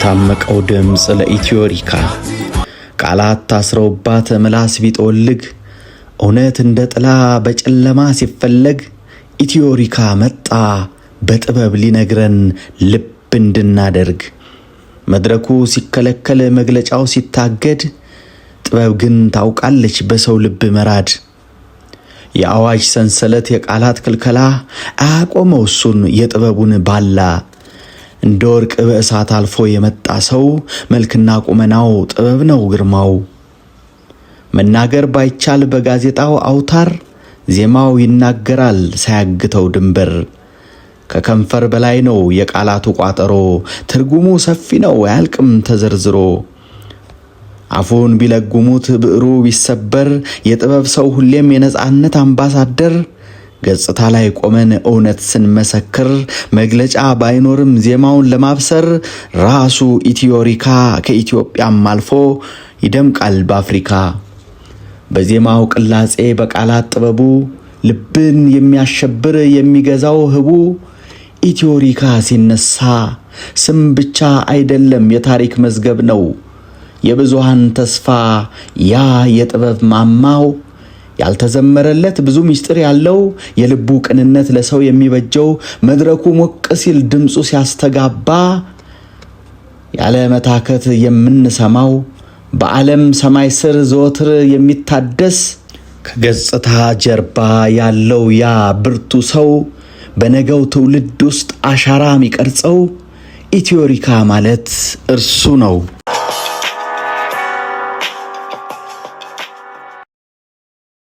የታመቀው ድምጽ ለኢትዮሪካ ቃላት ታስረውባት ምላስ ቢጦልግ እውነት እንደ ጥላ በጨለማ ሲፈለግ ኢትዮሪካ መጣ በጥበብ ሊነግረን ልብ እንድናደርግ። መድረኩ ሲከለከል መግለጫው ሲታገድ ጥበብ ግን ታውቃለች በሰው ልብ መራድ። የአዋጅ ሰንሰለት የቃላት ክልከላ አያቆመው እሱን የጥበቡን ባላ። እንደ ወርቅ በእሳት አልፎ የመጣ ሰው መልክና ቁመናው ጥበብ ነው ግርማው። መናገር ባይቻል በጋዜጣው አውታር ዜማው ይናገራል ሳያግተው ድንበር። ከከንፈር በላይ ነው የቃላቱ ቋጠሮ ትርጉሙ ሰፊ ነው አያልቅም ተዘርዝሮ። አፉን ቢለጉሙት ብዕሩ ቢሰበር የጥበብ ሰው ሁሌም የነጻነት አምባሳደር። ገጽታ ላይ ቆመን እውነት ስንመሰክር መግለጫ ባይኖርም ዜማውን ለማብሰር ራሱ ኢትዮሪካ ከኢትዮጵያም አልፎ ይደምቃል በአፍሪካ። በዜማው ቅላጼ በቃላት ጥበቡ ልብን የሚያሸብር የሚገዛው ህቡ። ኢትዮሪካ ሲነሳ ስም ብቻ አይደለም የታሪክ መዝገብ ነው። የብዙሃን ተስፋ ያ የጥበብ ማማው። ያልተዘመረለት ብዙ ምስጢር ያለው የልቡ ቅንነት ለሰው የሚበጀው። መድረኩ ሞቅ ሲል ድምፁ ሲያስተጋባ ያለ መታከት የምንሰማው። በዓለም ሰማይ ስር ዘወትር የሚታደስ ከገጽታ ጀርባ ያለው ያ ብርቱ ሰው። በነገው ትውልድ ውስጥ አሻራ የሚቀርጸው ኢትዮሪካ ማለት እርሱ ነው።